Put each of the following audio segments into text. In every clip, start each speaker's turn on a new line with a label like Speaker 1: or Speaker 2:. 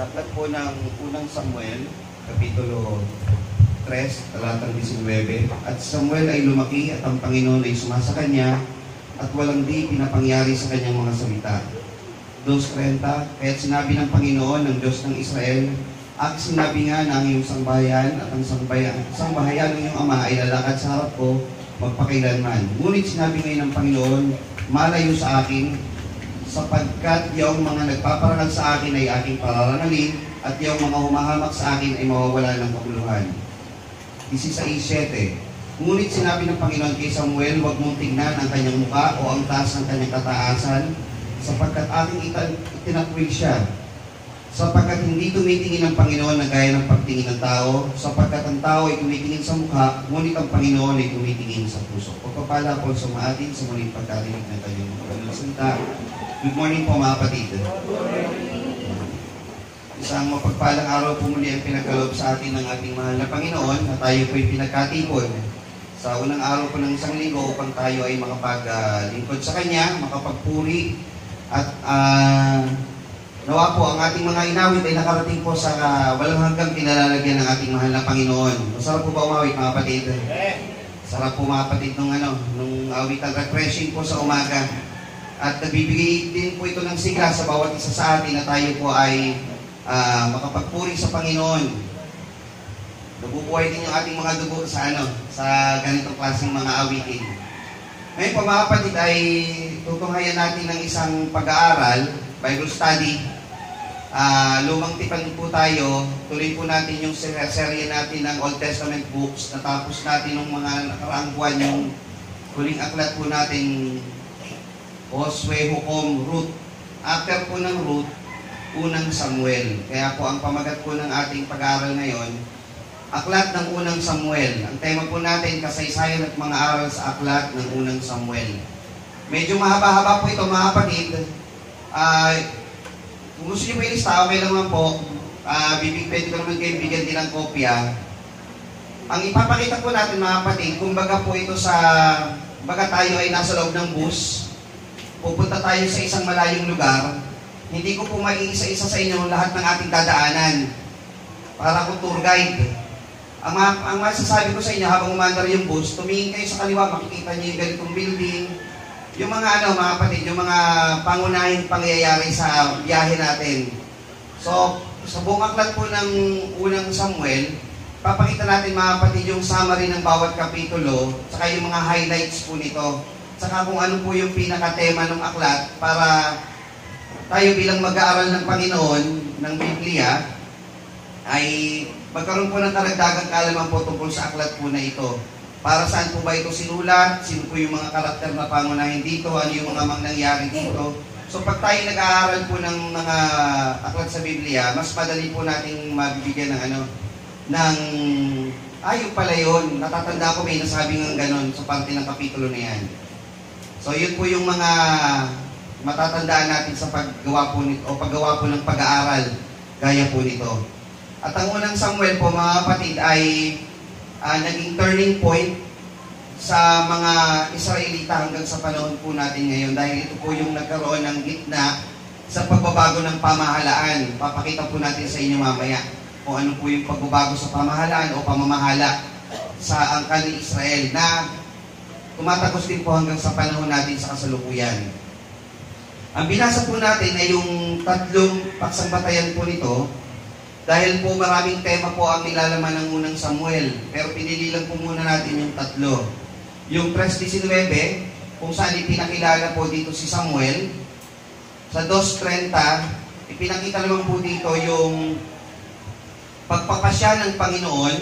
Speaker 1: Sa aklat po ng unang Samuel, Kapitulo 3, talatang 19. At Samuel ay lumaki at ang Panginoon ay sumasa kanya at walang di pinapangyari sa kanyang mga salita. 2:30, kaya't sinabi ng Panginoon, ng Diyos ng Israel, sinabi nga na ang iyong sangbahayan at ang sangbahayan ng iyong ama ay lalakad sa harap ko magpakailanman. Ngunit sinabi ngayon ng Panginoon, malayo sa akin, sapagkat yung mga nagpaparangal sa akin ay aking pararangalin at yung mga humahamak sa akin ay mawawala ng kabuluhan. 16:7. Ngunit sinabi ng Panginoon kay Samuel, huwag mong tingnan ang kanyang mukha o ang taas ng kanyang kataasan, sapagkat aking itinakwil siya. Sapagkat hindi tumitingin ang Panginoon na gaya ng pagtingin ng tao, sapagkat ang tao ay tumitingin sa mukha, ngunit ang Panginoon ay tumitingin sa puso. Pagpapala po sa maatin sa muling pagkarinig ng kanyang mga salita. Good morning po mga kapatid. Isang mapagpalang araw po muli ang pinagkaloob sa atin ng ating mahal na Panginoon na tayo po ay pinagkatipon sa unang araw po ng isang linggo upang tayo ay makapaglingkod sa Kanya, makapagpuri at nawa po ang ating mga inawit ay nakarating po sa walang hanggang pinalalagyan ng ating mahal na Panginoon. Masarap po ba umawit mga kapatid? Sarap po mga kapatid nung awit ang refreshing po sa umaga. At nabibigay din po ito ng sigla sa bawat isa sa atin na tayo po ay makapagpuri sa Panginoon. Nabubuhay din yung ating mga dugo sa ganitong klaseng mga awitin. Ngayon po mga kapatid ay tutunghayan natin ng isang pag-aaral, Bible study. Lumang tipan po tayo, tuloy po natin yung serye natin ng Old Testament books. Natapos natin ng mga nakaraang buwan yung huling aklat po natin, Josue, Hukom, Ruth. After po ng Ruth, unang Samuel. Kaya po ang pamagat po ng ating pag-aaral ngayon, aklat ng unang Samuel. Ang tema po natin, kasaysayan at mga aral sa aklat ng unang Samuel. Medyo mahaba-haba po ito mga kapatid. Kung gusto nyo po ilista, okay lang naman po. Pwede ko naman kayo bigyan din ng kopya. Ang ipapakita po natin mga kapatid, kumbaga po ito baga tayo ay nasa loob ng bus, pupunta tayo sa isang malayong lugar, hindi ko po maiisa-isa sa inyo lahat ng ating dadaanan para ko tour guide. Ang masasabi ko sa inyo habang umandar yung bus, tumingin kayo sa kaliwa, makikita niyo yung ganitong building, yung mga mga kapatid, yung mga pangunahing pangyayari sa biyahe natin. So, sa buong aklat po ng unang Samuel, papakita natin mga kapatid yung summary ng bawat kapitulo, saka yung mga highlights po nito, saka kung ano po yung pinaka-tema ng aklat para tayo bilang mag-aaral ng Panginoon ng Biblia ay magkaroon po ng karagdagang kaalaman po tungkol sa aklat po na ito. Para saan po ba ito sinulat? Sino po yung mga karakter na pangunahin dito? Ano yung mga nangyari dito? So pag tayo nag-aaral po ng mga aklat sa Biblia, mas madali po nating mabibigyan yung pala yun. Natatanda ko may nasabi ng ganon sa parte ng kapitulo na yan. So yun po yung mga matatandaan natin sa paggawa po nito o paggawa po ng pag-aaral gaya po nito. At ang unang Samuel po mga kapatid ay naging turning point sa mga Israelita hanggang sa panahon po natin ngayon dahil ito po yung nagkaroon ng gitna sa pagbabago ng pamahalaan. Papakita po natin sa inyo mamaya kung ano po yung pagbabago sa pamahalaan o pamamahala sa angkan ni Israel na tumatagos din po hanggang sa panahon natin sa kasalukuyan. Ang binasa po natin ay yung tatlong pagsambatayan po nito dahil po maraming tema po ang nilalaman ng unang Samuel. Pero pinili lang po muna natin yung tatlo. Yung 3:19, kung saan ipinakilala po dito si Samuel. Sa 2:30, ipinakita naman po dito yung pagpapasya ng Panginoon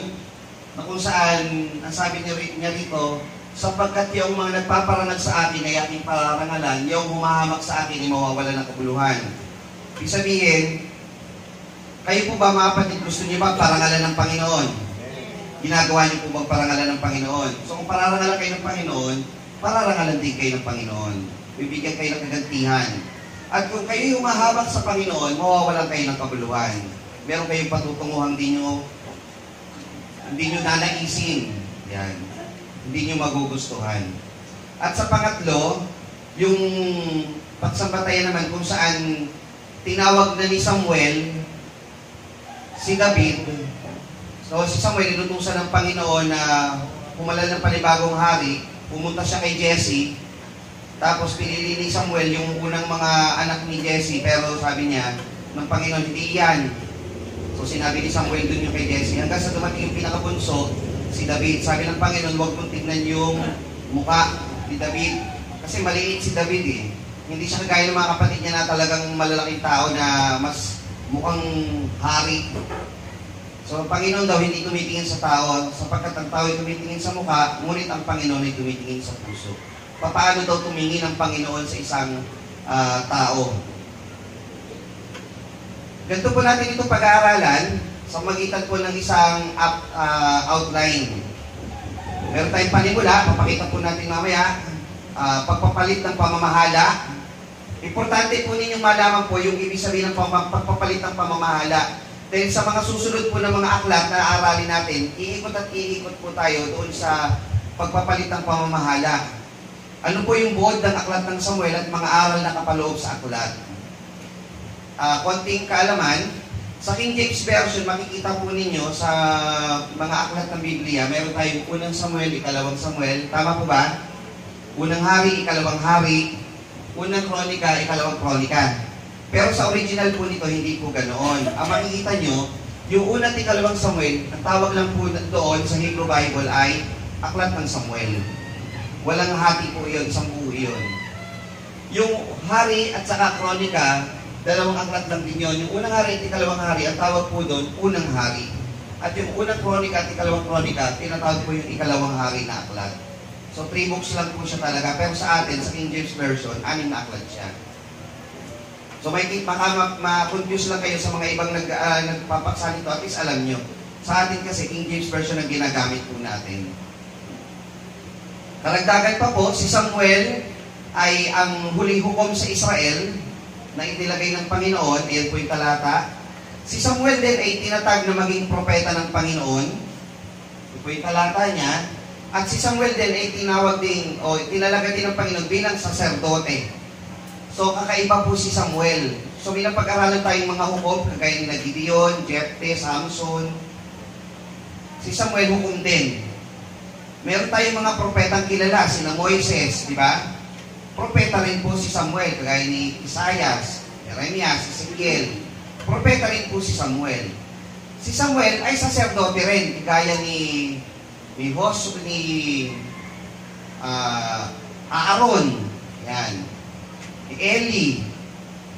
Speaker 1: na kung saan, ang sabi niya rito, sapagkat yung mga nagpaparangal sa akin ay aking pararangalan, yung humahamak sa akin ay mawawala ng kabuluhan. Ibig sabihin, kayo po ba mga kapatid, gusto niyo ba parangalan ng Panginoon? Ginagawa niyo po bang parangalan ng Panginoon? So kung pararangalan kayo ng Panginoon, pararangalan din kayo ng Panginoon. Bibigyan kayo ng kagantihan. At kung kayo humahabak sa Panginoon, mawawalan kayo ng kabuluhan. Meron kayong patutunguhan hindi nyo nanaisin. Yan. Hindi nyo magugustuhan. At sa pangatlo, yung pagsambatayan naman kung saan tinawag na ni Samuel si David, so si Samuel, inutusan ng Panginoon na pumalal ng panibagong hari, pumunta siya kay Jesse, tapos pinili ni Samuel yung unang mga anak ni Jesse, pero sabi niya, ng Panginoon, hindi yan. So sinabi ni Samuel dun yung kay Jesse, hanggang sa dumating yung pinakabunso, si David. Sabi ng Panginoon, huwag mong tignan yung mukha ni David, kasi maliit si David eh. Hindi siya kagaya ng mga kapatid niya na talagang malalaking tao na mas mukhang hari. So, ang Panginoon daw hindi tumitingin sa tao, sapagkat ang tao ay tumitingin sa mukha, ngunit ang Panginoon ay tumitingin sa puso. Paano daw tumingin ang Panginoon sa isang tao? Ganito po natin ito pag-aaralan sa magitan po ng isang outline. Meron tayong panimula, papakita po natin mamaya, pagpapalit ng pamamahala. Importante po ninyong malaman po yung ibig sabihin ng pagpapalit ng pamamahala. Dahil sa mga susunod po ng mga aklat na aaralin natin, iikot at iikot po tayo doon sa pagpapalit ng pamamahala. Ano po yung buod ng aklat ng Samuel at mga aral na kapaloob sa aklat? Konting kaalaman, sa King James Version, makikita po ninyo sa mga aklat ng Biblia, meron tayong unang Samuel, ikalawang Samuel. Tama po ba? Unang hari, ikalawang hari, unang kronika, ikalawang kronika. Pero sa original po nito, hindi po ganoon. Ang makikita nyo, yung unang at ikalawang Samuel, ang tawag lang po doon sa Hebrew Bible ay Aklat ng Samuel. Walang hati po yun, 10 yun. Yung hari at saka kronika, dalawang aklat lang din yun. Yung unang hari at ikalawang hari, ang tawag po doon, unang hari. At yung unang kronika at ikalawang kronika, tinatawag po yung ikalawang hari na aklat. So 3 books lang po siya talaga. Pero sa atin, sa King James Version, 6 na aklat siya. So baka ma-confuse lang kayo sa mga ibang nagpapaksa nito, at least alam nyo. Sa atin kasi, King James Version ang ginagamit po natin. Karagdagan pa po, si Samuel ay ang huling hukom sa Israel na inilagay ng Panginoon. Ayan po yung talata. Si Samuel din ay tinatag na maging propeta ng Panginoon. Ito po yung talata niya. At si Samuel din ay tinawag din, o tinalaga din ng Panginoon bilang saserdote. So, kakaiba po si Samuel. So, bilang pag-aralan tayong mga hukom, kagaya ni Gideon, Jepte, Samson, si Samuel hukom din. Meron tayong mga propetang kilala, sina Moises, di ba? Propeta rin po si Samuel, kagaya ni Isaias, Jeremias, Ezekiel. Propeta rin po si Samuel. Si Samuel ay saserdote rin, kagaya ni Aaron. Yan. Eli,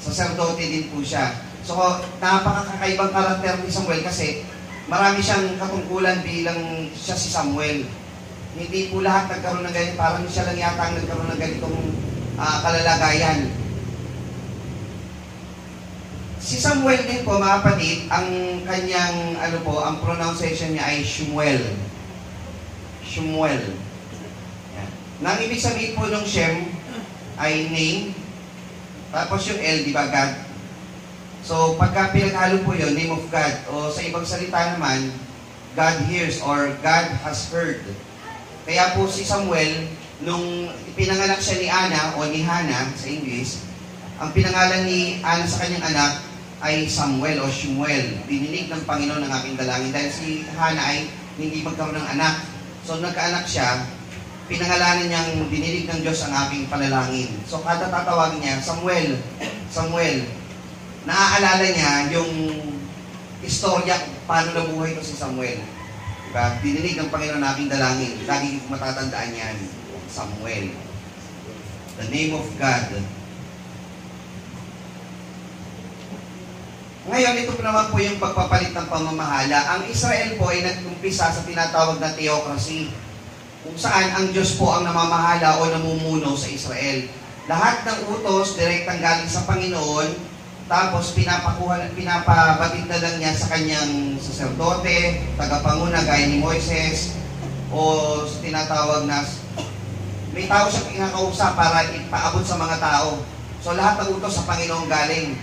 Speaker 1: saserdote din po siya. So, napakakaibang karakter ni Samuel kasi marami siyang katungkulan bilang siya si Samuel. Hindi po lahat nagkaroon ng ganito, parang siya lang yata ang nagkaroon ng ganitong kalalagayan. Si Samuel din po, mga kapatid, ang kanyang, ang pronunciation niya ay Shmuel. Shmuel. Yan. Nang ibig sabihin po ng Shem ay name, tapos yung L, di ba, God? So, pagka pinaghalo po yun, name of God. O sa ibang salita naman, God hears or God has heard. Kaya po si Samuel, nung pinanganak siya ni Ana o ni Hannah sa English, ang pinangalan ni Ana sa kanyang anak ay Samuel o Shmuel. Dininig ng Panginoon ng aking dalangin. Dahil si Hannah ay hindi magkaroon ng anak. So, nagkaanak siya, pinangalanan niyang dininig ng Diyos ang aking panalangin. So, kada tatawagin niya, Samuel, Samuel. Naaalala niya yung istorya kung paano nabuhay ito si Samuel. Diba? Dininig ng Panginoon ang aking dalangin. Lagi matatandaan niyan, Samuel. The name of God. Ngayon, ito po naman po yung pagpapalit ng pamamahala. Ang Israel po ay nag-umpisa sa tinatawag na theocracy, kung saan ang Diyos po ang namamahala o namumuno sa Israel. Lahat ng utos, direktang galing sa Panginoon, tapos pinapabatid na lang niya sa kanyang saserdote, tagapanguna, gaya ni Moises, o tinatawag na, may tao siya pinakausap para ipaabot sa mga tao. So lahat ng utos sa Panginoon galing.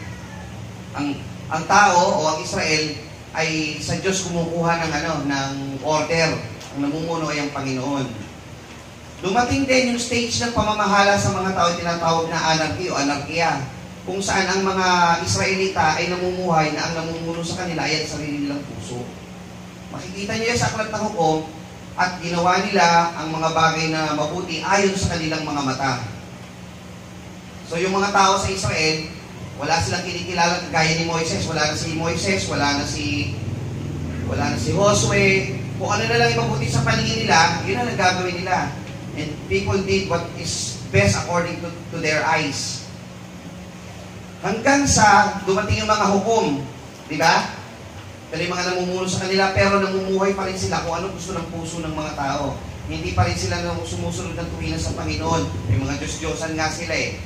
Speaker 1: Ang tao o ang Israel ay sa Diyos kumukuha ng order. Ang namumuno ay ang Panginoon. Dumating din yung stage ng pamamahala sa mga tao, tinatawag na anarchy o anarkiya. kung saan ang mga Israelita ay namumuhay na ang namumuno sa kanila ay ang sarili nilang puso. Makikita niyo yan sa Aklat ng Hukom, at ginawa nila ang mga bagay na mabuti ayon sa kanilang mga mata. So yung mga tao sa Israel, wala silang kinikilala gaya ni Moises. Wala na si Moises, wala na si Josue. Kung ano na lang yung mabuti sa paningin nila, yun ang nagagawin nila. And people did what is best according to their eyes. Hanggang sa dumating yung mga hukom, di ba? Pero yung mga namumuno sa kanila, pero namumuhay pa rin sila kung ano gusto ng puso ng mga tao. Hindi pa rin sila sumusunod ng tuwiran sa Panginoon. May mga Diyos-Diyosan nga sila eh.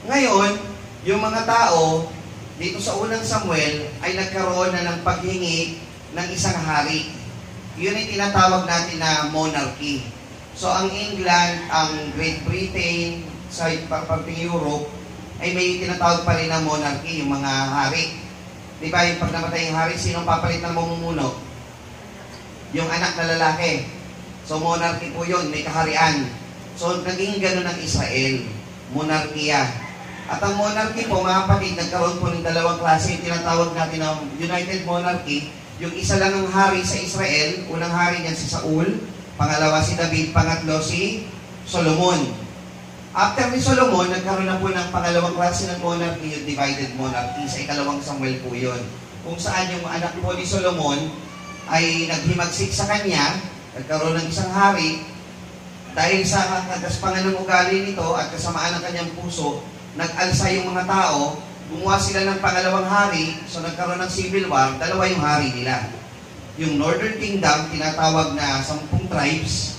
Speaker 1: Ngayon, yung mga tao, dito sa unang Samuel, ay nagkaroon na ng paghingi ng isang hari. Yun ay tinatawag natin na monarchy. So, ang England, ang Great Britain, sa parting Europe, ay may tinatawag pa rin na monarchy, yung mga hari. Di ba, yung pag namatay yung hari, sinong papalit ng mamumuno? Yung anak na lalaki. So, monarchy po yun, may kaharian. So, naging gano'n ang Israel, monarkiya. At ang monarchy po, mga kapatid, nagkaroon po ng dalawang klase, yung tinatawag natin na United Monarchy. Yung isa lang ang hari sa Israel, unang hari niyan si Saul, pangalawa si David, pangatlo si Solomon. After ni Solomon, nagkaroon na po ng pangalawang klase ng monarchy, yung divided monarchy. Sa ikalawang Samuel po yun. Kung saan yung anak po ni Solomon ay naghimagsik sa kanya, nagkaroon ng isang hari, dahil sa kagaspangan ng ugali nito at kasamaan ng kanyang puso, nag-alsa yung mga tao, gumawa sila ng pangalawang hari, so nagkaroon ng civil war, dalawa yung hari nila. Yung Northern Kingdom, tinatawag na 10 tribes,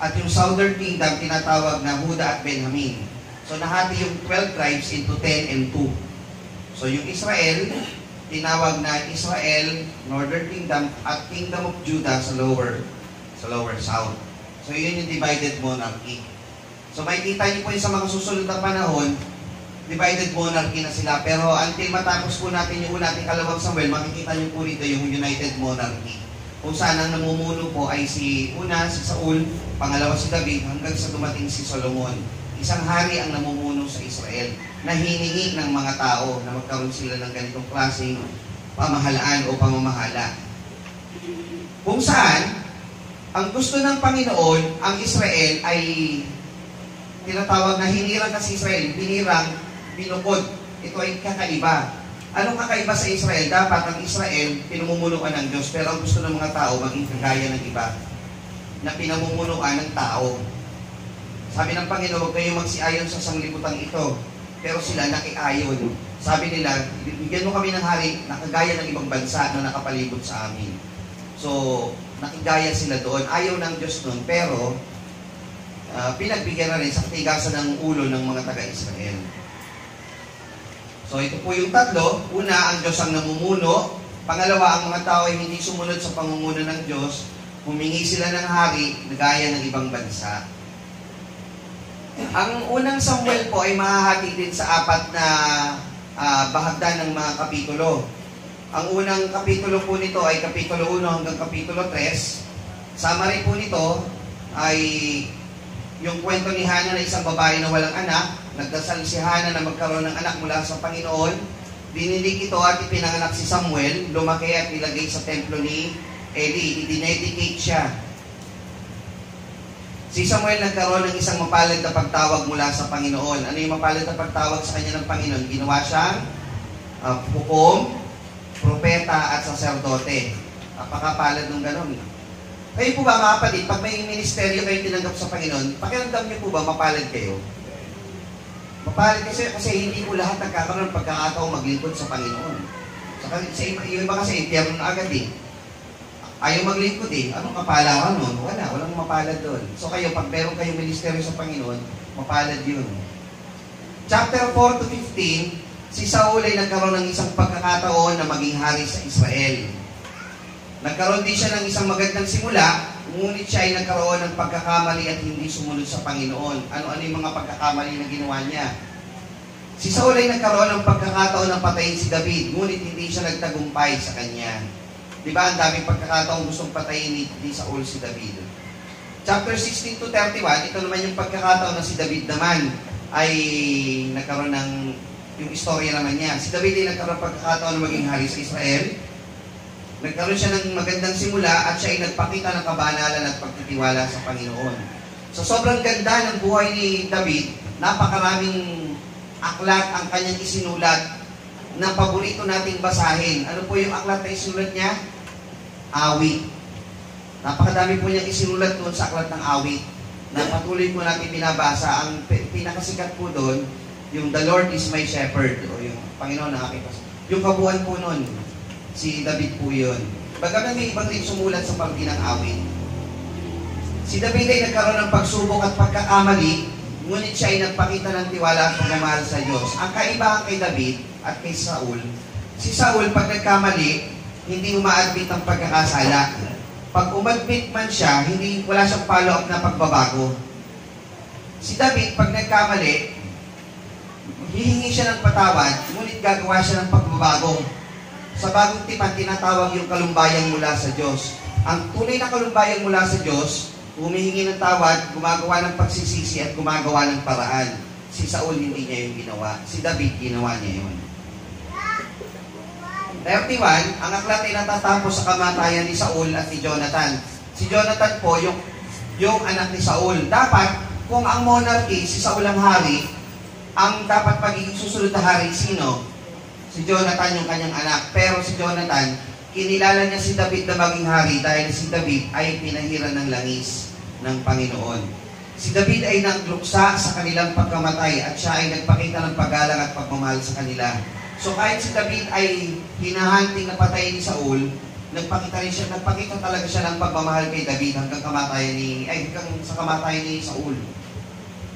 Speaker 1: at yung Southern Kingdom, tinatawag na Huda at Benjamin. So, nahati yung 12 tribes into 10 and 2. So, yung Israel, tinawag na Israel, Northern Kingdom, at Kingdom of Judah sa lower south. So, yun yung divided monarchy. So, makikita niyo po yung sa mga susunod na panahon, divided monarchy na sila. Pero, until matapos po natin yung nating kalawang Samuel, makikita niyo po rito yung United Monarchy. Kung saan ang namumuno po ay si Saul, pangalawa si David, hanggang sa dumating si Solomon. Isang hari ang namumuno sa Israel na hiningi ng mga tao na magkaroon sila ng ganitong klaseng pamahalaan o pamamahala. Kung saan, ang gusto ng Panginoon, ang Israel ay tinatawag na hinirang kasi Israel, binukod. Ito ay kakaiba. Anong kakaiba sa Israel? Dapat ang Israel, pinamumunuan ng Diyos. Pero ang gusto ng mga tao, maging kagaya ng iba, na pinamumunuan ng tao. Sabi ng Panginoon, huwag kayong magsiayon sa sanglibutan ito. Pero sila nakiayon. Sabi nila, bigyan mo kami ng hari na kagaya ng ibang bansa na nakapalibot sa amin. So, nakigaya sila doon. Ayaw ng Diyos doon, pero pinagbigyan na rin sa katigasan ng ulo ng mga taga-Israel. So ito po yung tatlo. Una, ang Diyos ang namumuno. Pangalawa, ang mga tao ay hindi sumunod sa pamumuno ng Diyos. Humingi sila ng hari na gaya ng ibang bansa. Ang unang Samuel po ay mahahati din sa 4 na bahagdan ng mga kapitulo. Ang unang kapitulo po nito ay kapitulo 1 hanggang kapitulo 3. Summary po nito ay yung kwento ni Hannah na isang babae na walang anak. Nagdasal si Hannah na magkaroon ng anak mula sa Panginoon. Dinilig ito at ipinanganak si Samuel. Lumaki at nilagay sa templo ni Eli. Idinedicate siya. Si Samuel nagkaroon ng isang mapalad na pagtawag mula sa Panginoon. Ano yung mapalad na pagtawag sa kanya ng Panginoon? Ginawa siyang hukom, propeta at saserdote. Napakapalad ng ganon. Kayo po ba mga kapatid, pag may ministeryo kayo tinanggap sa Panginoon, pakiramdam niyo po ba mapalad kayo? Mapalad kasi hindi po lahat nagkakaroon ng pagkakataong maglingkod sa Panginoon. Yung iba kasi, impyerno na agad eh. Ayaw maglingkod eh. Anong kapalaran nun? Walang mapalad doon. So kayo, pag meron kayong ministeryo sa Panginoon, mapalad yun. Chapter 4 to 15, si Saul ay nagkaroon ng isang pagkakataon na maging hari sa Israel. Nagkaroon din siya ng isang magandang simula, ngunit siya ay nagkaroon ng pagkakamali at hindi sumunod sa Panginoon. Ano-ano yung mga pagkakamali na ginawa niya? Si Saul ay nagkaroon ng pagkakataon na patayin si David, ngunit hindi siya nagtagumpay sa kanya. Diba, ang daming pagkakataon gustong patayin ni Saul si David. Chapter 16 to 31, ito naman yung pagkakataon na si David naman ay nagkaroon ng yung istorya naman niya. Si David ay nagkaroon ng pagkakataon na maging hari sa Israel. Nagkaroon siya ng magandang simula at siya ay nagpakita ng kabanalan at pagtitiwala sa Panginoon. So sobrang ganda ng buhay ni David, napakaraming aklat ang kanyang isinulat na paborito nating basahin. Ano po yung aklat na isinulat niya? Awit. Napakadami po niyang isinulat doon sa aklat ng awit na patuloy po natin binabasa. Ang pinakasikat po doon, yung The Lord is my shepherd, o yung Panginoon na aking pastor. Yung kabuuan po noon, si David po yun. Bagaman may ibang rin sumulat sa parte ng awit. Si David ay nagkaroon ng pagsubok at pagkakamali, ngunit siya ay nagpakita ng tiwala at pagmamahal sa Diyos. Ang kaibahan kay David at kay Saul, si Saul pag nagkamali, hindi umaadmit ang pagkakasala. Pag umadmit man siya, wala siyang follow-up na pagbabago. Si David, pag nagkamali, hihingi siya ng patawad, ngunit gagawa siya ng pagbabago. Sa bagong tipan, tinatawag yung kalumbayang mula sa Diyos. Ang tunay na kalumbayang mula sa Diyos, humihingi ng tawad, gumagawa ng pagsisisi at gumagawa ng paraan. Si Saul hindi niya yung ginawa. Si David, ginawa niya yun. 31, ang aklat ay natatapos sa kamatayan ni Saul at ni Jonathan. Si Jonathan po, yung anak ni Saul. Dapat, kung ang monarchy, si Saul ang hari, ang dapat pagiging susunod na hari, sino? Si Jonathan yung kanyang anak. Pero si Jonathan, kinilala niya si David na maging hari dahil si David ay pinahiran ng langis ng Panginoon. Si David ay nagluksa sa kanilang pagkamatay at siya ay nagpakita ng paggalang at pagmamahal sa kanila. So kahit si David ay hinahanting na patay ni Saul, nagpakita talaga siya ng pagmamahal kay David hanggang sa kamatayan ni Saul.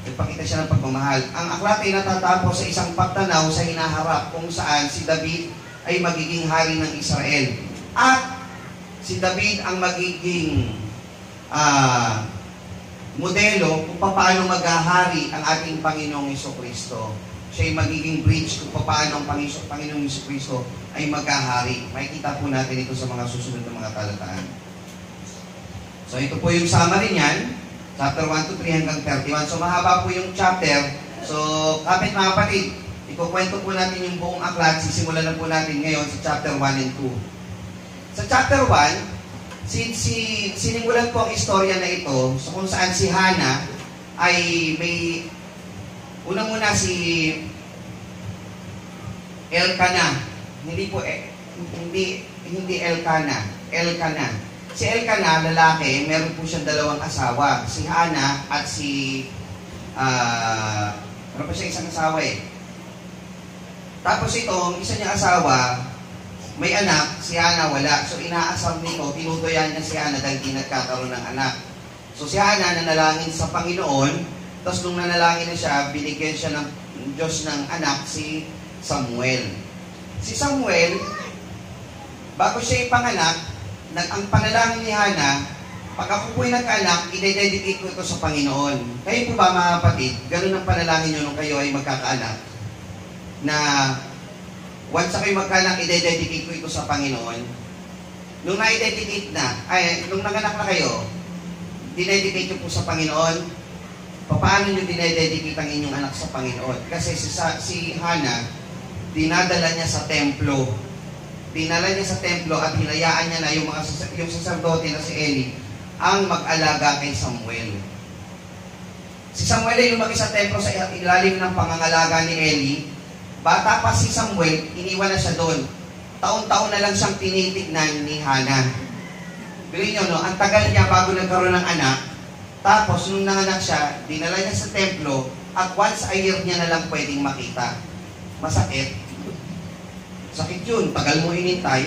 Speaker 1: Nagpakita siya ng pagmamahal. Ang aklat ay natatapos sa isang pagtanaw sa hinaharap kung saan si David ay magiging hari ng Israel. At si David ang magiging modelo kung paano maghahari ang ating Panginoong Jesucristo. Siya ay magiging bridge kung paano ang Panginoong Jesucristo ay maghahari. Makikita po natin ito sa mga susunod na mga talataan. So ito po yung summary niyan. Chapter 1 to 3 hanggang 31. So mahaba po yung chapter. So kapit mga kapatid, ikukwento po natin yung buong aklat. Sisimulan na po natin ngayon sa chapter 1 and 2. Sa chapter 1, sinimulan po ang istorya na ito so kung saan si Hannah ay may unang-una si Elkanah. Hindi Elkanah. Si Elkanah, lalaki, meron po siyang dalawang asawa. Si Hannah at si meron pa siya isang asawa eh. Tapos itong isa niyang asawa, may anak, si Hannah wala. So inaasam nito, tinutuyan niya si Hannah dahil di nagkakaroon ng anak. So si Hannah nanalangin sa Panginoon. Tapos nung nanalangin na siya, binigyan siya ng Diyos ng anak, si Samuel. Si Samuel, bago siya ipanganak, ang panalangin ni Hannah, pag ako po'y nagkaanak, i-dedicate ko ito sa Panginoon. Kayo po ba mga kapatid, ganun ang panalangin nyo nung kayo ay magkakaanak? Na once ako'y magkaanak, i-dedicate ko ito sa Panginoon. Nung na-dedicate na, nung nanganak na kayo, dinedicate nyo po sa Panginoon. Paano nyo dinededicate ang inyong anak sa Panginoon? Kasi si Hannah, dinadala niya sa templo. Dinala niya sa templo at hinayaan niya na yung saserdote na si Eli ang mag-alaga kay Samuel. Si Samuel ay lumaki sa templo sa ilalim ng pangangalaga ni Eli. Bata pa si Samuel, iniwan na siya doon. Taon-taon na lang siyang tinitignan ni Hannah. Bilhin nyo, no? Ang tagal niya bago nagkaroon ng anak. Tapos, nung nanganak siya, dinala niya sa templo at once a year niya na lang pwedeng makita. Masakit. Sakit yun. Tagal mo hinintay.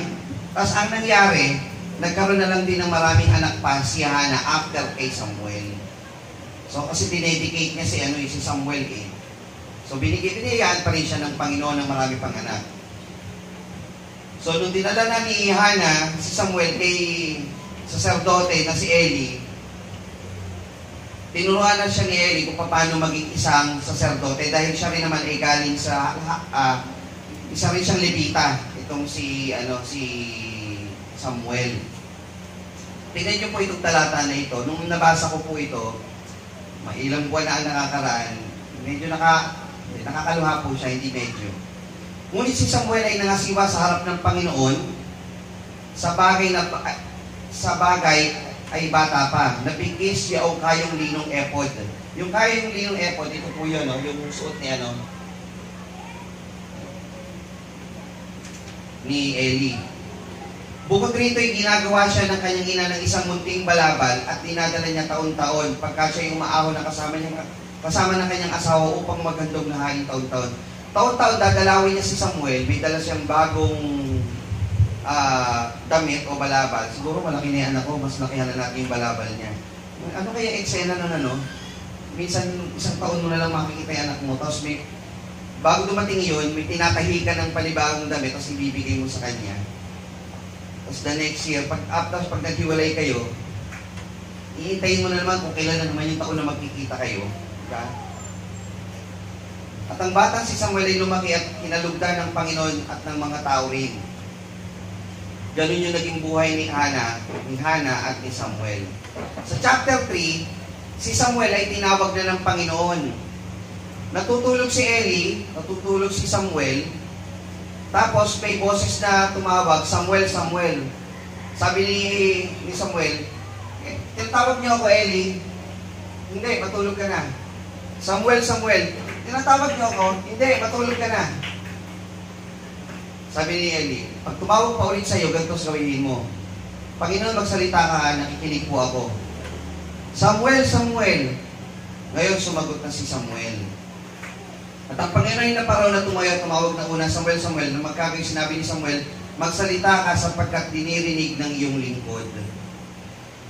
Speaker 1: Tapos, ang nangyari, nagkaroon na lang din ng maraming anak pa si Hannah after kay Samuel. So, kasi dinedicate niya si Samuel eh. So, binigyan pa rin siya ng Panginoon ng marami pang anak. So, nung dinala na ni Hannah, si Samuel kay saserdote na si Eli, tinuruan na siya ni Eli kung paano maging isang saserdote dahil siya rin naman ay galing sa isa rin siyang Levita, itong si Samuel. Tingnan niyo po itong talata na ito. Nung nabasa ko po ito, ilang buwan na ang nakakaraan, medyo nakakaluha po siya, hindi medyo. Ngunit si Samuel ay nangasiwa sa harap ng Panginoon sa bagay ay bata pa. Nabigis siya o kayong linong epod. Yung kayong linong epod, ito po yun, no? Yung suot ni Eli. Bukod rito ay ginagawa siya ng kanyang ina ng isang munting balabal at dinadala niya taon-taon pagka siya yung maahon na kasama ng kanyang asawa upang maghandog na hain taon-taon. Taon-taon dadalawin niya si Samuel, may dala siyang bagong damit o balabal. Siguro malaki na yung anak ko, mas lakihan na natin yung balabal niya. Ano kaya eksena nun Minsan isang taon mo na lang makikita yung anak mo, tapos bago dumating yun, may tinatahi ka ng panibagong damit, tapos ibibigay mo sa kanya. Tapos the next year, pag naghiwalay kayo, iintayin mo na naman kung kailan na naman yung taon na magkikita kayo. Diba? At ang batang si Samuel ay lumaki at kinalugdan ng Panginoon at ng mga tao rin. Ganun yung naging buhay ni Hana at ni Samuel. Sa chapter 3, si Samuel ay tinawag na ng Panginoon. Natutulog si Eli, natutulog si Samuel, tapos may boses na tumawag, Samuel, Samuel. Sabi ni Samuel, tinatawag niyo ako, Eli. Hindi, matulog ka na. Samuel, Samuel. Tinatawag niyo ako, hindi, matulog ka na. Sabi ni Eli, pag tumawag pa ulit sa'yo, ganito gawin mo. Panginoon, magsalita ka, nakikinig po ako. Samuel, Samuel. Ngayon, sumagot na si Samuel. At ang Panginoon na paraw na tumawag na una, Samuel, Samuel, na magkabing sinabi ni Samuel, magsalita ka sapagkat dinirinig ng iyong lingkod.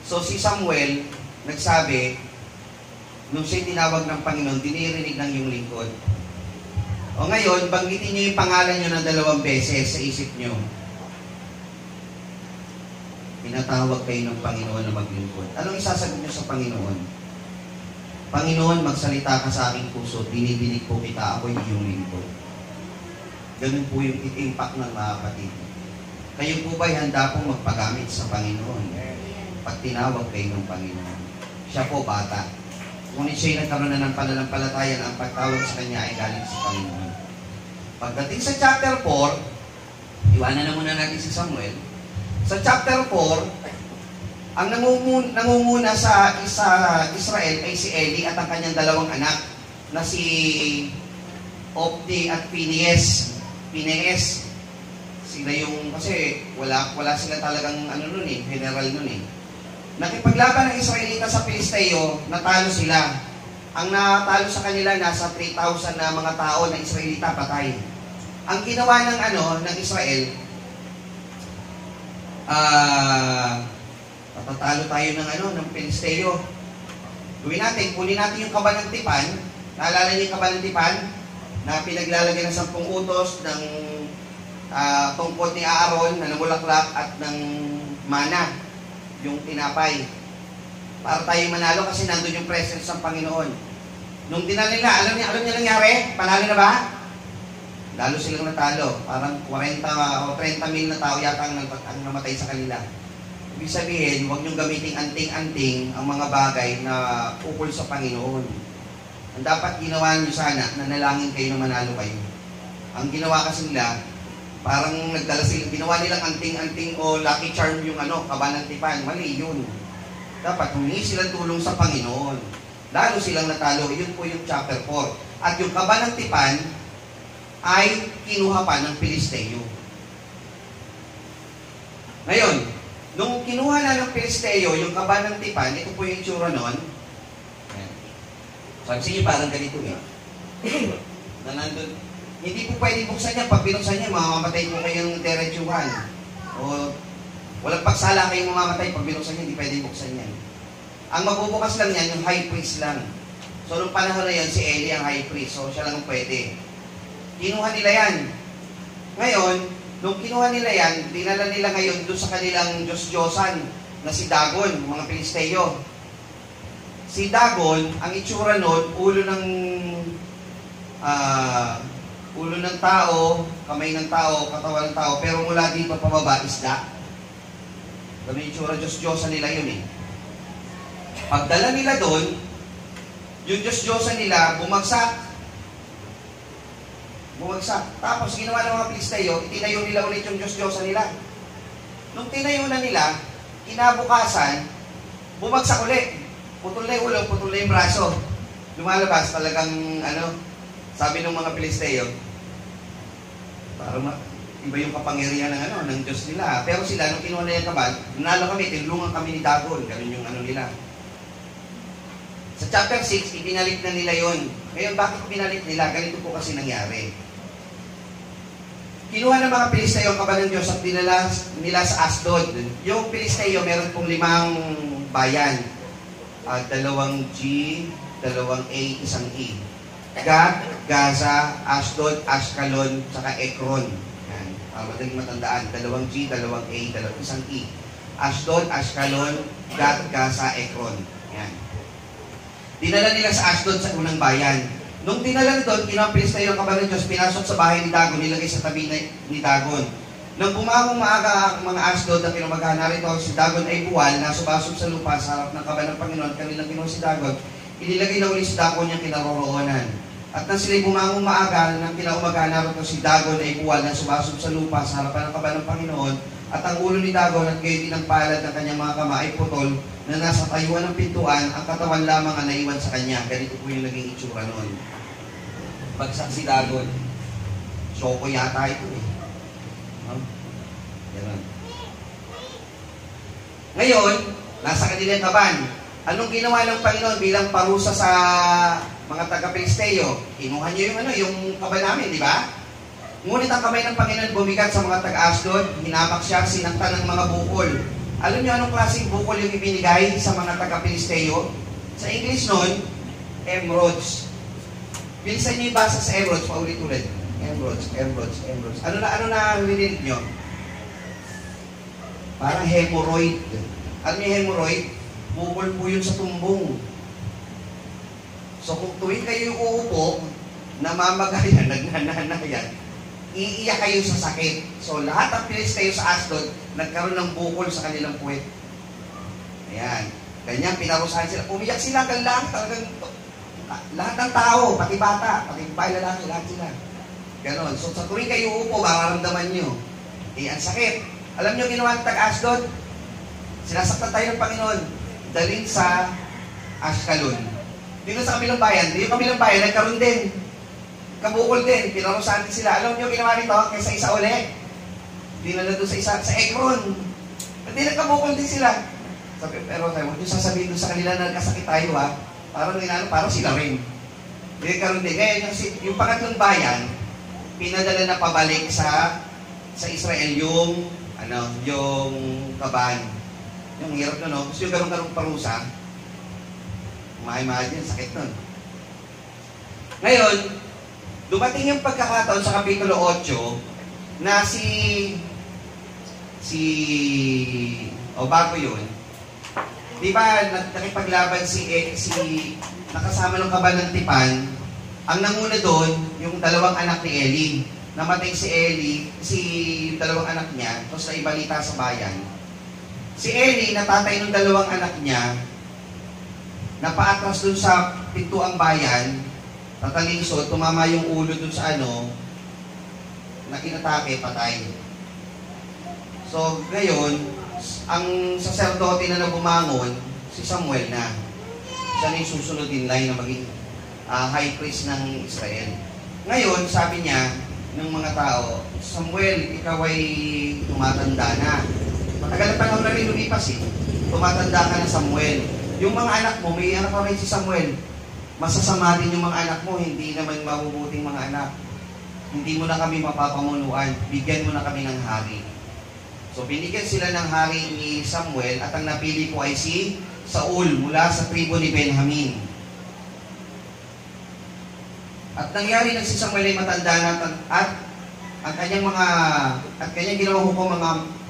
Speaker 1: So si Samuel, nagsabi, nung siya tinawag ng Panginoon, dinirinig ng iyong lingkod. O ngayon, banggitin niyo yung pangalan niyo ng 2 beses sa isip niyo. Pinatawag kayo ng Panginoon na maglingkod. Anong isasagot niyo sa Panginoon? Panginoon, magsalita ka sa aking puso, dinidinig po kita, ako'y iyong lingkod. Ganun po yung impact ng mga kapatid. Kayo po ba'y handa pong magpagamit sa Panginoon? Pag tinawag kayo ng Panginoon. Siya po bata. Ngunit siya'y nagkaroon na ng pananampalataya na ang pagtawag sa Kanya ay galing sa Panginoon. Pagdating sa chapter 4, iwanan na muna natin si Samuel. Sa chapter 4, ang nangunguna sa Israel ay si Eli at ang kanyang 2 anak na si Opni at Phinehas. Sila yung, kasi wala sila talagang general nun. Nakipaglaban ng Israelita sa Pilisteo, natalo sila. Ang natalo sa kanila, nasa 3,000 na mga tao na Israelita patay. Ang ginawa ng Israel, patatalo tayo ng Pilisteo. Gawin natin, kunin natin yung kaba ng tipan. Naalala niyo yung kaba ng tipan? Na pinaglalagay ng 10 utos ng tungkod ni Aaron na namulaklak at ng mana, yung tinapay. Para tayo manalo kasi nandun yung presence ng Panginoon. Nung dinala nila, alam niyo nangyari? Panalo na ba? Lalo silang natalo. Parang 40 o 30 mil na tao yata ang namatay sa kanila. Ibig sabihin, huwag niyong gamitin anting-anting ang mga bagay na ukol sa Panginoon. Ang dapat ginawa niyo sana, nanalangin kayo na manalo kayo. Ang ginawa kasi nila, parang ginawa nilang anting-anting o lucky charm yung kaba ng tipan. Mali yun. Dapat humingi silang tulong sa Panginoon. Lalo silang natalo. Yun po yung chapter 4. At yung kaba ng tipan ay kinuha pa ng Pilisteo. Ngayon, nung kinuha na ng Pilisteo, yung kaba ng tipan, ito po yung tsura nun. Sabi siya, parang ganito na nandun. Hindi po pwede buksan niya. Pag binuksan niya, mamamatay po kayong diretsuhan. O walang pagsala kayong mamamatay. Pag binuksan niya, hindi pwede buksan yan. Ang magbubukas lang yan, yung high priest lang. So, nung panahon na yun, si Eli ang high priest. So, siya lang ang pwede. Kinuha nila yan. Ngayon, nung kinuha nila yan, dinala nila ngayon doon sa kanilang Diyos-Diyosan na si Dagon, mga Pilisteo. Si Dagon, ang itsura nun, ulo ng tao, kamay ng tao, katawan ng tao, pero mula dito pababa, isda. Ganun yung itsura, Diyos-Diyosan nila yun Pagdala nila doon, yung Diyos-Diyosan nila, bumagsak. Bumagsak. Tapos ginawa ng mga Pilisteo, itinayo nila ulit yung Diyos-Diyosa nila. Nung tinayo na nila, kinabukasan, bumagsak ulit. Putol na yung ulo, putol na yung braso. Lumalabas talagang, sabi ng mga Pilisteo, parang iba yung kapangyarihan ng Diyos nila. Pero sila, nung kinuha na yung kabal, nanalo kami, tinulungan kami ni Dagon. Ganun yung nila. Sa chapter 6, ibinalik na nila yon. Ngayon, bakit binalik nila? Ganito po kasi nangyari. Kinuha ng mga Pilisteo ang kabal ng Diyos at dinala nila sa Asdod. Yung Pilisteo, meron pong 5 bayan. 2 G, 2 A, 1 E. Gad, Gaza, Asdod, Ashkelon, saka Ekron. Yan. Madaling matandaan. 2 G, 2 A, 1 E. Asdod, Ashkelon, Gad, Gaza, Ekron. Yan. Dinala nila sa Asdod sa unang bayan. Nung dinala doon, kinapilis na yung kabal ng Diyos, pinasok sa bahay ni Dagon, nilagay sa tabi ni Dagon. Nang bumagong maaga ang mga Asdod na kinumagahan, narito si Dagon ay buwal, nasubasog sa lupa sa harap ng kabal ng Panginoon, kanilang kinuha si Dagon, inilagay na ulit si Dagon niyang kinaroroonan. At nang sila'y bumagong maaga, nang kinaumagahan, narito si Dagon ay buwal, nasubasog sa lupa sa harapan ng kabal ng Panginoon, at ang ulo ni Dagon at gayon din ang palad ng kanyang mga kamay ay putol, na nasa tayuan ng pintuan, ang katawan lamang ang naiwan sa kanya. Ganito po yung naging itsura noon. Bagsak si Dagon. Shoko yata ito eh. Ganun. Ngayon, nasa kanila yung kaban. Anong ginawa ng Panginoon bilang parusa sa mga taga-Pilisteo? Kinuha niyo yung kaban namin, di ba? Ngunit ang kamay ng Panginoon bumigat sa mga taga-Asdod, hinamak siya, sinaktan ng mga bukol. Alam niyo anong klaseng bukol yung ibinigay sa mga taga-Pilisteo? Sa English noon, emeralds. Bilisan niyo ibasa sa emeralds, paulit-ulit. Emeralds. Ano na narinig niyo? Parang hemorrhoid. Alam niyo hemorrhoid? Bukol po yun sa tumbong. So kung tuwing kayo uupo, namamagayan, nagnananayan, iiyak kayo sa sakit. So lahat ng Pilisteo sa Asdod, nagkaroon ng bukol sa kanilang puwet. Ayan. Ganyan, pinarusahan sila. Umiyak sila hanggang lang, talagang lahat ng tao, pati bata, pati babae, lalaki, lahat sila. Ganon. So sa tuwing kayo uupo, mararamdaman nyo. Ang sakit. Alam nyo ginawa ng taga-Asdod? Sinasaktan tayo ng Panginoon. Dalhin sa Ashkelon. Dito sa kabilang bayan, nagkaroon din. Kabukol din, pinarusahan din sila. Alam nyo ginawa nito? Kaysa isa ulit. Dinala doon sa Ekron. Hindi nagkabukol din sila. Pero tayo, huwag nyo sasabihin doon sa kanila na nagkasakit tayo ha. Parang sila rin. Hindi nagkaroon din. Ngayon, yung pangatlong bayan, pinadala na pabalik sa Israel yung kaban. Yung hirap na, no? Gusto yung garong-garong parusa. Imagine, sakit nun. Ngayon, dumating yung pagkakataon sa Kapitulo 8 na bago yun, di ba nakipaglaban nakasama ng kaban ng Tipan, ang nanguna doon, yung 2 anak ni Eli. Namatay si Eli, yung 2 anak niya, tapos naibalita sa bayan. Si Eli, natatay ng 2 anak niya, napaatras doon sa pintuang bayan, tataliso, tumama yung ulo doon sa na inatake, patay. So, ngayon, ang saserdote na bumangon, si Samuel na. Siya na yung susunod in line na maging high priest ng Israel. Ngayon, sabi niya, ng mga tao, Samuel, ikaw ay tumatanda na. Matagal na panahon na rin lumipas eh. Tumatanda ka na, Samuel. Yung mga anak mo, may anak pa rin si Samuel. Masasama din yung mga anak mo, hindi naman mabubuting mga anak. Hindi mo na kami mapapamunuan, bigyan mo na kami ng hari. So binigyan sila ng hari ni Samuel at ang napili po ay si Saul mula sa tribo ni Benjamin. At nangyari na si Samuel ay matanda na at kanyang ginawang hukom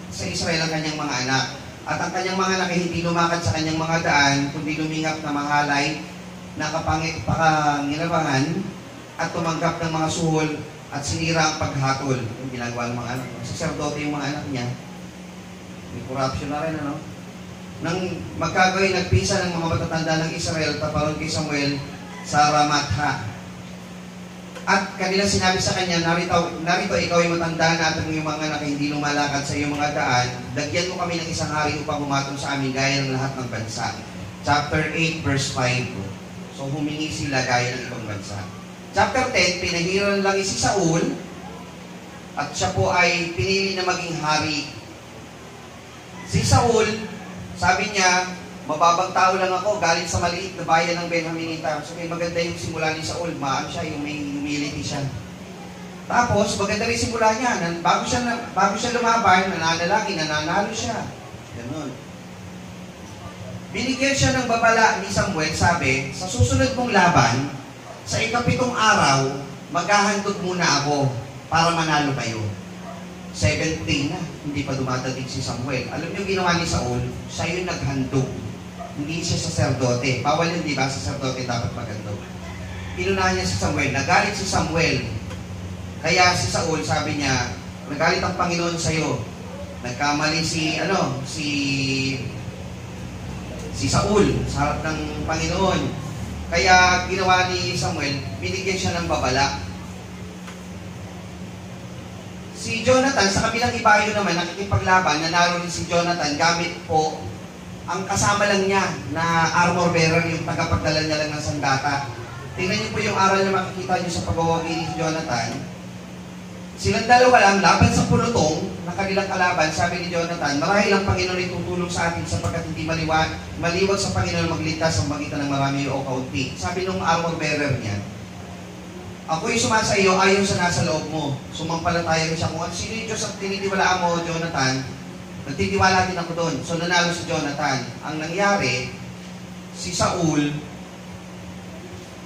Speaker 1: sa Israel ang kanyang mga anak. At ang kanyang mga anak ay hindi lumakad sa kanyang mga daan, kundi lumingap na mahalay, nakapangirabangan, at tumanggap ng mga suhol at sinira ang paghatol. Yung ginagawa ng mga anak. Saserdote yung mga anak niya. May corruption na rin, Nang magkagawin, nagpisa ng mga matatanda ng Israel, taparon kay Samuel sa Ramatha. At kanila sinabi sa kanya, narito ikaw ay matanda na at ang iyong mga anak hindi lumalakad sa iyong mga daan. Dagyan mo kami ng isang hari upang humatong sa amin gaya ng lahat ng bansa. Chapter 8, verse 5. So humingi sila gaya ng ibang bansa. Chapter 10, pinahiran lang si Saul at siya po ay pinili na maging hari. Si Saul, sabi niya, mababang tao lang ako, galing sa maliit na bayan ng Benjaminita. So may maganda yung simula ni Saul, siya, yung may humility siya. Tapos, maganda rin simula niya, bago siya lumaban, nananalangin, nananalo siya. Ganun. Binigyan siya ng babala ni Samuel, sabi, sa susunod mong laban, sa ikapitong araw, maghahandog muna ako para manalo kayo. 7th day na, hindi pa dumadating si Samuel. Alam niyo ginawa ni Saul, siya yung naghandog. Hindi siya saserdote. Bawal yun, di ba? Saserdote dapat maghandog. Inunahan niya si Samuel. Nagalit si Samuel. Kaya si Saul, sabi niya, nagalit ang Panginoon sa'yo. Nagkamali si Saul sa harap ng Panginoon. Kaya ginawa ni Samuel, binigyan siya ng babala. Si Jonathan, sa kabilang ibayo naman, nakikipaglaban, nanalo rin si Jonathan gamit po ang kasama lang niya na armor bearer, yung tagapagdala niya lang ng sandata. Tingnan niyo po yung aral na makikita niyo sa pagwawagi ni Jonathan. Silang dalawa lang, laban sa pulutong na kanilang kalaban, sabi ni Jonathan, marahil ang Panginoon ay tutulong sa atin sapagkat hindi maliwag sa Panginoon magligtas sa magitan ng marami o kaunti. Sabi nung armor bearer niya, ako'y sumasa iyo ayon sa nasa loob mo. Sumampalataya rin siya kung sino yung Diyos ang tinitiwalaan mo, Jonathan. Nagtitiwala din ako doon. So nanalo si Jonathan. Ang nangyari, si Saul,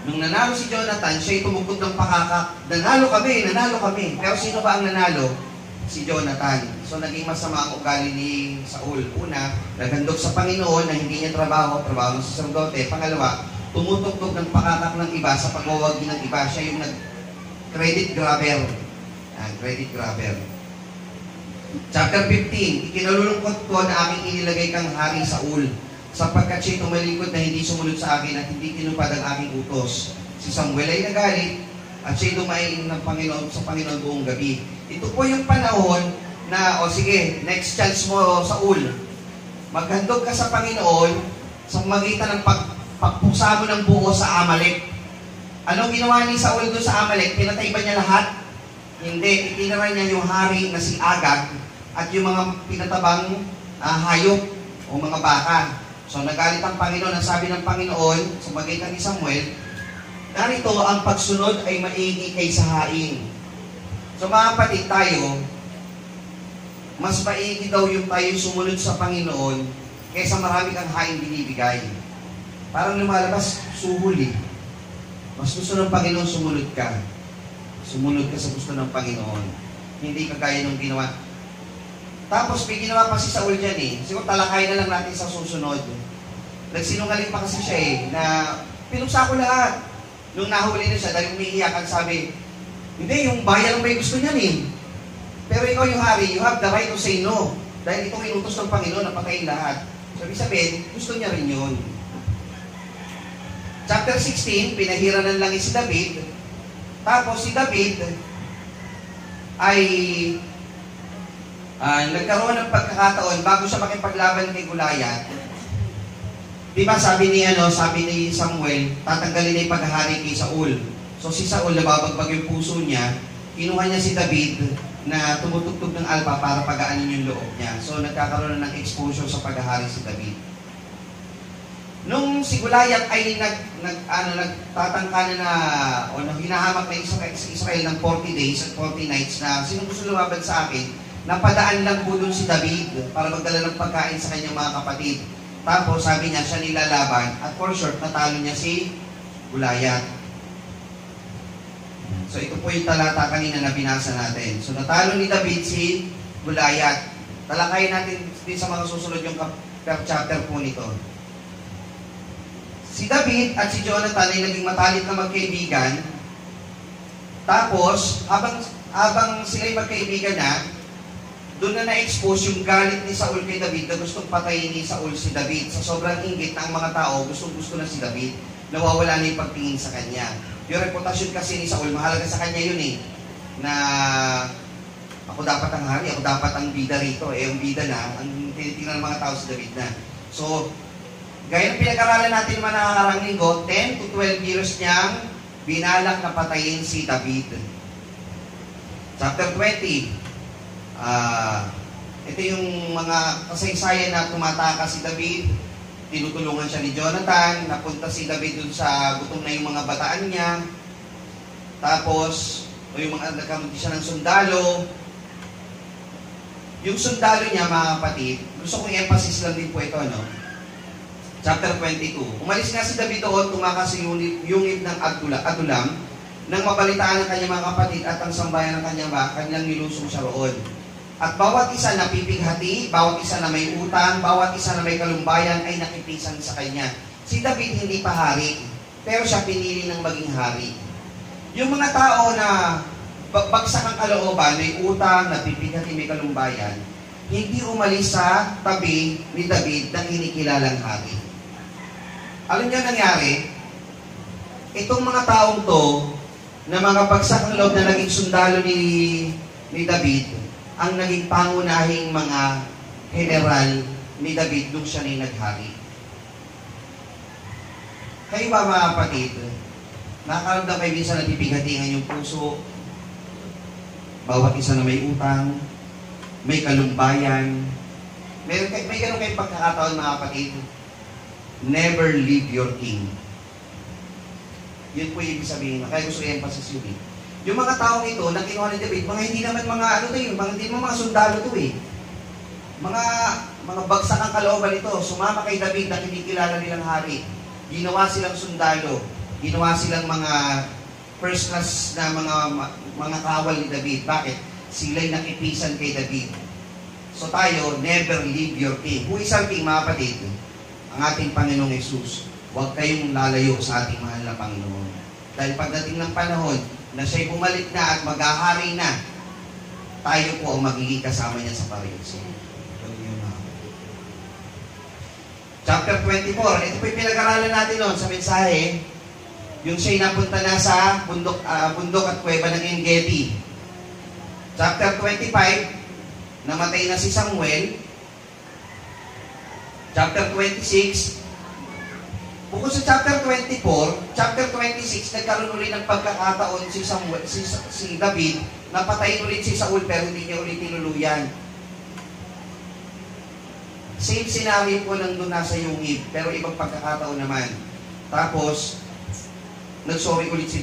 Speaker 1: nung nanalo si Jonathan, siya'y tumugtog ng pakakak. Nanalo kami. Pero sino ba ang nanalo? Si Jonathan. So naging masama ang ugali ni Saul. Una, naghandog sa Panginoon na hindi niya trabaho ng saserdote. Pangalawa, tumutugtog ng pakakak ng iba sa pagwawagi ng iba. Siya yung credit grabber. Credit grabber. Chapter 15, ikinalulungkot ko na aking inilagay kang hari Saul, sapagkat siya'y tumalikod na hindi sumunod sa akin at hindi tinupad ang aking utos. Si Samuel ay nagalit at siya'y dumaing sa Panginoon buong gabi. Ito po yung panahon na, sige, next chance mo, Saul. Maghandog ka sa Panginoon sa magitan ng pagpuksa mo ng buo sa Amalek. Anong ginawa ni Saul doon sa Amalek? Pinatay ba niya lahat? Hindi. Itinara niya yung hari na si Agag at yung mga pinatabang hayop o mga baka. So nagalit ang Panginoon. Ang sabi ng Panginoon sa magitan ni Samuel, narito ang pagsunod ay maigi kaysa haing. So mga kapatid, tayo, mas maigi daw yung tayo sumunod sa Panginoon kaysa marami kang haing binibigay. Parang lumalabas, suhul eh. Mas gusto ng Panginoon, sumunod ka. Sumunod ka sa gusto ng Panginoon. Hindi kagaya nung ginawa. Tapos may ginawa pa si Saul dyan eh. Siguro talakay na lang natin sa susunod. Nagsinungaling pa kasi siya eh, na pinuksa ko lahat. Nung nahuli na siya, dahil umiiyakan, sabi, hindi, yung bayan may gusto niyan eh. Pero ikaw yung hari, you have the right to say no. Dahil itong inutos ng Panginoon na patayin lahat. Sabi sabihin, gusto niya rin yun. Chapter 16, pinahiranan lang si David. Tapos si David ay nagkaroon ng pagkakataon bago siya makipaglaban kay Goliath. Di ba sabi ni Samuel, tatanggalin na yung paghahari kay Saul. So si Saul, nababagbag yung puso niya, kinuha niya si David na tumutugtog ng alpa para pagaanin yung loob niya. So nagkakaroon ng exposure sa paghahari si David. Nung si Goliath ay nagtatangka na o hinahamak na Israel ng 40 days at 40 nights na sino gusto lumaban sa akin, napadaan lang po dun si David para magdala ng pagkain sa kanyang mga kapatid. Tapos sabi niya, siya nilalaban at for short, natalo niya si Goliath. So ito po yung talata kanina na binasa natin. So natalo ni David si Goliath. Talakayin natin din sa mga susunod yung chapter po nito. Si David at si Jonathan ay naging matalik na magkaibigan. Tapos, habang sila'y magkaibigan na, doon na na-expose yung galit ni Saul kay David na gustong patayin ni Saul si David. Sa sobrang inggit ng mga tao, gustong-gusto na si David. Nawawala na yung pagtingin sa kanya. Yung reputasyon kasi ni Saul, mahalaga sa kanya yun eh. Na ako dapat ang hari, ako dapat ang bida rito. Eh, ang bida na, ang tinitingnan ng mga tao si David na. So, gaya ng pinag-aralan natin naman nakakarang linggo, 10 to 12 years niyang binalak na patayin si David. Chapter 20. Ito yung mga kasaysayan na tumatakas si David. Tinutulungan siya ni Jonathan. Napunta si David dun sa gutom na yung mga bataan niya. Tapos, yung mga nagkaroon siya ng sundalo. Yung sundalo niya, mga kapatid, gusto kong emphasis lang din po ito, no? Chapter 22. Umalis nga si David doon, tumakas sa yungib ng Adulam, nang mabalitaan ng kanyang mga kapatid at ang sambayan ng kanyang nilusong siya roon. At bawat isa na pipighati, bawat isa na may utang, bawat isa na may kalumbayan ay nakipisan sa kanya. Si David hindi pa hari, pero siya pinili ng maging hari. Yung mga tao na bagsak ang kalooban, may utang, napipighati, may kalumbayan, hindi umalis sa tabi ni David ng kinikilalang hari. Alam niyo nangyari? Itong mga taong to, na mga bagsak ng loob na naging sundalo ni David, ang naging pangunahing mga general ni David nung siya na naghari. Kayo ba mga kapatid, nakakaramdam kayo minsan nagpipighatingan yung puso, bawat isa na may utang, may kalumbayan, may ganun kayong pagkakataon mga kapatid, never leave your king. Yun po yung ibig sabihin. Kaya gusto i-emphasis yun eh. Yung mga taong ito, na kinuha ni David, mga hindi naman mga ano to yun, hindi naman mga sundalo to eh. Mga bagsak ang kalooban ito, sumama kay David na kinikilala nilang hari. Ginawa silang sundalo, ginawa silang mga first class na mga kawal ni David. Bakit? Sila'y nakipisan kay David. So tayo, never leave your king. Who is our king, mga kapatid? Ang ating Panginoong Jesus. Huwag kayong lalayo sa ating mahal na Panginoon. Dahil pagdating ng panahon na siya'y bumalik na at maghahari na, tayo po ang magiging kasama niya sa paraiso. Chapter 24. Ito po yung pinag-aralan natin noon sa mensahe. Yung siya'y napunta na sa bundok at kuweba ng En-Gedi. Chapter 25. Namatay na si Samuel. Chapter 26. Bukod sa chapter 24, chapter 26, nagkaroon ulit ng pagkakataon si David, napatayin ulit si Saul pero hindi niya ulit tinuluyan. Same scenario po nang doon nasa yungib, pero ibang pagkakataon naman. Tapos, nagsorry ulit si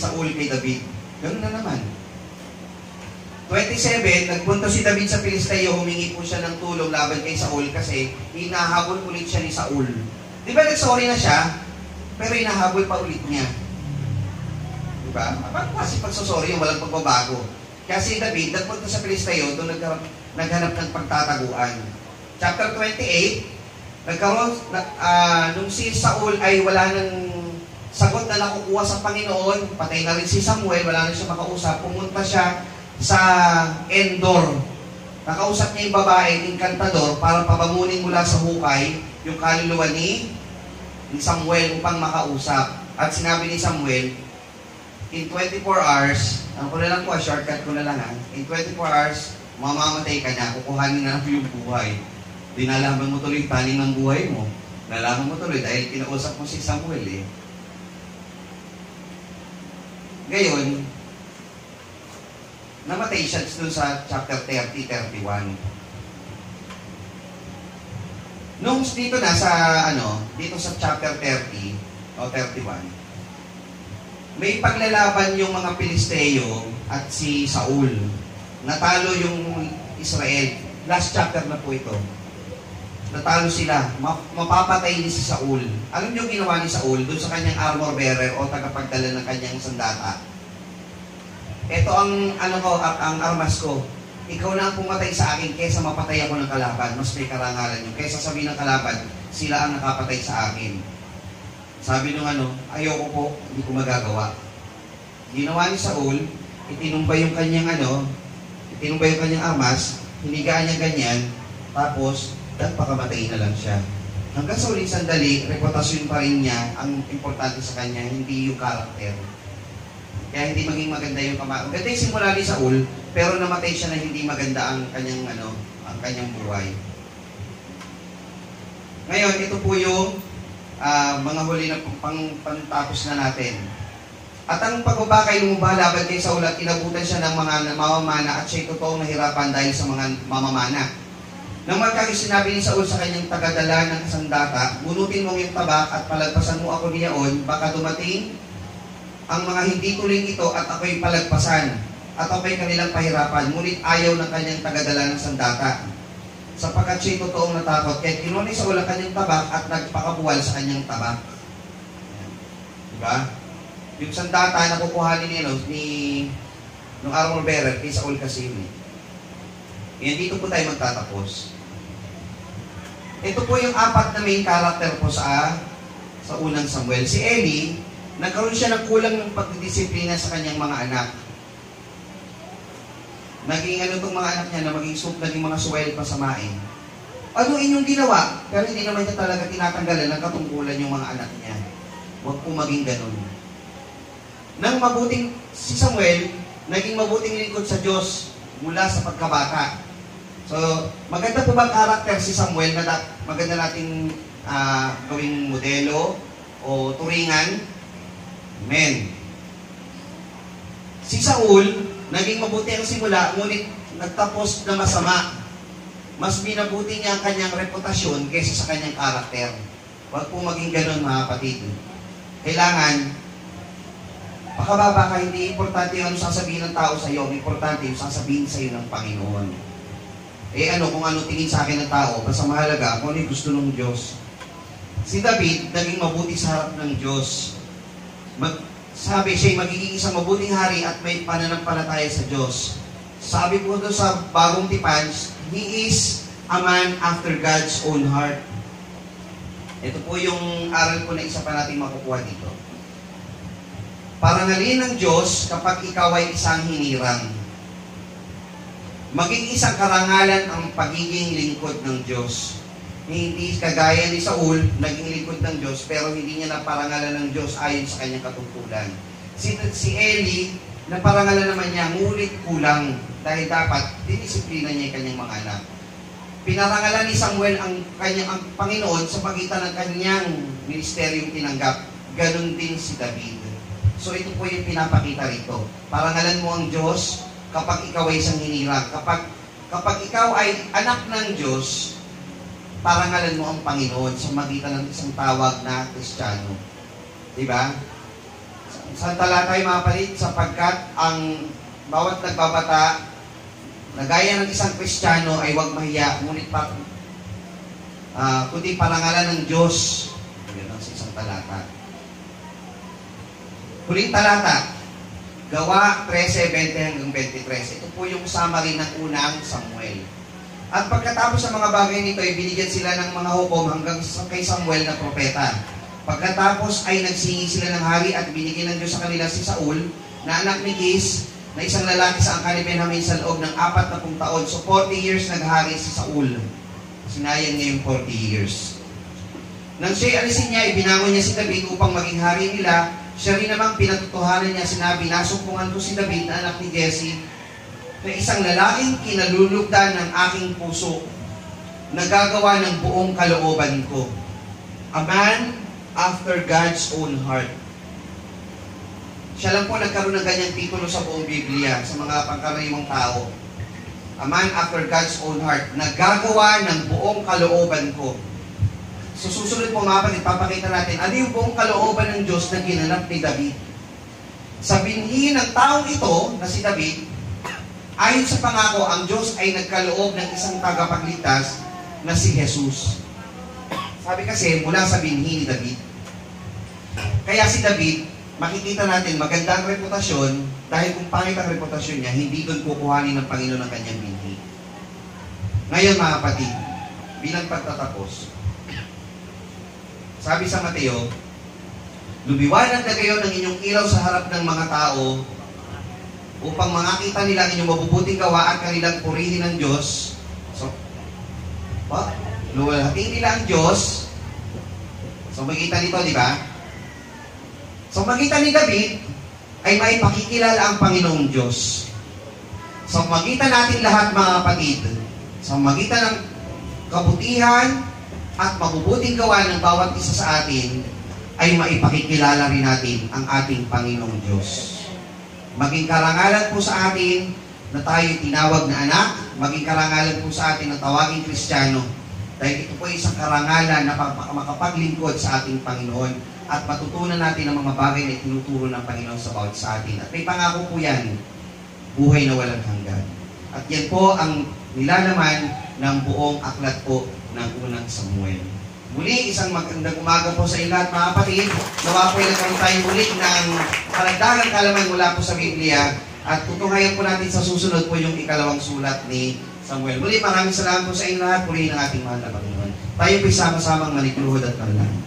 Speaker 1: Saul kay David. Ganun na naman. 27, nagpunta si David sa Pilisteo, humingi po siya ng tulong laban kay Saul kasi hinahabol ulit siya ni Saul. Di ba nag-sorry na siya, pero hinahabol pa ulit niya. Di ba? Paano kasi pagsasorry yung walang pagbabago? Kaya si David, nagpunta sa Pilisteo, doon naghanap ng pagtataguan. Chapter 28, nung si Saul ay wala ng sagot na nakukuha sa Panginoon, patay na rin si Samuel, wala na siya makausap, pumunta siya sa Endor. Nakausap niya yung babaeng encantador para pabangunin mula sa hukay yung kaluluwa ni Samuel upang makausap. At sinabi ni Samuel, in 24 hours, ano ko na lang po, shortcut ko na lang ha, in 24 hours, mamamatay ka na, kukuhanin na yung buhay. Dinalaman mo tuloy yung tanin ng buhay mo. Nalaman mo tuloy dahil kinausap mo si Samuel eh. Ngayon, namatay siya dun sa chapter 30-31. Nung dito na sa dito sa chapter 30 o 31, may paglalaban yung mga Pilisteo at si Saul. Natalo yung Israel. Last chapter na po ito. Natalo sila. Mapapatay ni si Saul. Alam niyo ginawa ni Saul doon sa kanyang armor bearer o tagapagdala ng kanyang sandata? Ito ang ang armas ko. Ikaw na ang pumatay sa akin kaysa mapatay ako ng kalaban. Mas may karangalan yun. Kaysa sabihin ng kalaban, sila ang nakapatay sa akin. Sabi nung ayoko po, hindi ko magagawa. Ginawa ni Saul, itinumbay yung kanyang armas, hinigaan niya ganyan, tapos, pakamatay na lang siya. Hanggang sa uling sandali, reputasyon pa rin niya ang importante sa kanya, hindi yung karakter. Kaya hindi maging maganda yung Maganda yung simula ni Saul, pero namatay siya na hindi maganda ang kanyang ang kanyang buhay. Ngayon, ito po yung mga huli na pantapos na natin. At ang pagbabakay lumubha laban kay Saul at inabutan siya ng mga mamamana at siya'y totoong nahirapan dahil sa mga mamamana. Nang magkagi sinabi ni Saul sa kanyang tagadala ng sandata, bunutin mong yung tabak at palagpasan mo ako niyaon, baka dumating ang mga hindi tuling ito at ako'y palagpasan at ako'y kanilang pahirapan, ngunit ayaw ng kanyang tagadala ng sandata. Sapagkat siya'y totoong natakot, kaya kinuha ni Saul ang kanyang tabak at nagpakabuwal sa kanyang tabak. Diba? Yung sandata na kukuhanin nung armor bearer kay Saul kasi yun. Yan, dito po tayo magtatapos. Ito po yung apat na main character po sa unang Samuel. Si Eli, nagkaroon siya ng kulang ng pagdidisiplina sa kanyang mga anak. Naging itong mga anak niya na naging mga suwel pasamain. Ano inyong ginawa? Pero hindi naman niya talaga tinatanggalan ng katungkulan yung mga anak niya. Huwag po maging ganun. Nang mabuting si Samuel, naging mabuting lingkod sa Diyos mula sa pagkabata. So, maganda po bang karakter si Samuel na maganda nating gawing modelo o turingan? Amen. Si Saul, naging mabuti ang simula, ngunit nagtapos na masama. Mas minabuti niya ang kanyang reputasyon kaysa sa kanyang karakter. Huwag po maging ganun, mga kapatid. Kailangan, pakababa ka, hindi importante yung ano sasabihin ng tao sa iyo, importante yung sasabihin sa iyo ng Panginoon. Kung ano tingin sa akin ng tao, basta mahalaga, kung ano yung gusto ng Diyos. Si David, naging mabuti sa harap ng Diyos. Sabi siya, magiging isang mabuting hari at may pananampalataya sa Diyos. Sabi po doon sa bagong tipan, he is a man after God's own heart. Ito po yung aral ko na isa pa natin makukuha dito. Parangalin ng Diyos kapag ikaw ay isang hinirang. Maging isang karangalan ang pagiging lingkod ng Diyos. Hindi kagaya ni Saul, naging lingkod ng Diyos, pero hindi niya naparangalan ng Diyos ayon sa kanyang katungkulan. Si Eli, naparangalan naman niya, ngunit kulang, dahil dapat dinisiplina niya yung kanyang mga anak. Pinarangalan ni Samuel ang Panginoon sa pagitan ng kanyang ministeryong tinanggap. Ganon din si David. So ito po yung pinapakita rito. Parangalan mo ang Diyos kapag ikaw ay isang hinirang. Kapag ikaw ay anak ng Diyos, parangalan mo ang Panginoon sa magitan ng isang tawag na Kristiyano. Diba? Sa talatay mga palit, sapagkat ang bawat nagbabata na gaya ng isang Kristiyano ay huwag mahiya, ngunit kundi parangalan ng Diyos. Yan ang isang talata. Huling talata, Gawa 13:20 hanggang 23. Ito po yung summary ng unang Samuel. At pagkatapos sa mga bagay nito, ay binigyan sila ng mga hukom hanggang kay Samuel na propeta. Pagkatapos ay nagsingi sila ng hari at binigyan ng Diyos sa kanila si Saul, na anak ni Kis, na isang lalaki sa angkan ni Benjamin sa loob ng 40 taon. So 40 years naghari si Saul. Sinayang niya yung 40 years. Nang siya'y alisin niya, ibinangon niya si David upang maging hari nila. Siya rin namang pinatutuhanan niya, sinabi, nasumpungan ko si David na anak ni Jesse, na isang lalaking kinalulugdan ng aking puso, nagagawa ng buong kalooban ko. A man after God's own heart. Siya lang po nagkaroon ng ganyang titulo sa buong Biblia, sa mga pangkaraniwang tao. A man after God's own heart, nagagawa ng buong kalooban ko. So susunod po mga kapatid, papakita natin ano yung buong kalooban ng Diyos na ginanap ni David. Sa binhi ng taong ito, na si David, ayon sa pangako, ang Diyos ay nagkaloob ng isang tagapagligtas na si Jesus. Sabi kasi, mula sa binhi ni David. Kaya si David, makikita natin maganda ang reputasyon, dahil kung pangit ang reputasyon niya, hindi doon kukuhanin ng Panginoon ang kanyang binhi. Ngayon mga kapatid, bilang pagtatapos, sabi sa Mateo, lumiwanag na kayo ng inyong ilaw sa harap ng mga tao upang makita nila ang inyong mabubuting gawa at kanilang purihin ng Diyos. So, luwalhating nila ang Diyos So magitan nito, di ba? So magitan ni David ay may pakikilala ang Panginoong Diyos. So magitan natin lahat mga kapatid, sa magitan ng kabutihan at mabubuting gawa ng bawat isa sa atin, ay maipakikilala rin natin ang ating Panginoong Diyos. Maging karangalan po sa atin na tayo tinawag na anak, maging karangalan po sa atin na tawaging Kristiyano, dahil ito po ay isang karangalan na makapaglingkod sa ating Panginoon at matutunan natin ang mga bagay na tinuturo ng Panginoon sa bawat sa atin. At may pangako po yan, buhay na walang hanggan. At yan po ang nilalaman ng buong aklat po ng unang Samuel. Muli, isang magandang umaga po sa inyo lahat mga kapatid. Nawa po ay nagkaroon tayo muli ng karagdagang kalaman mula po sa Biblia at tutungayan po natin sa susunod po yung ikalawang sulat ni Samuel. Muli, maraming salamat po sa inyo lahat. Purihin ang ating mahal na Panginoon. Tayo po'y sama-samang manikluhod at manalangin.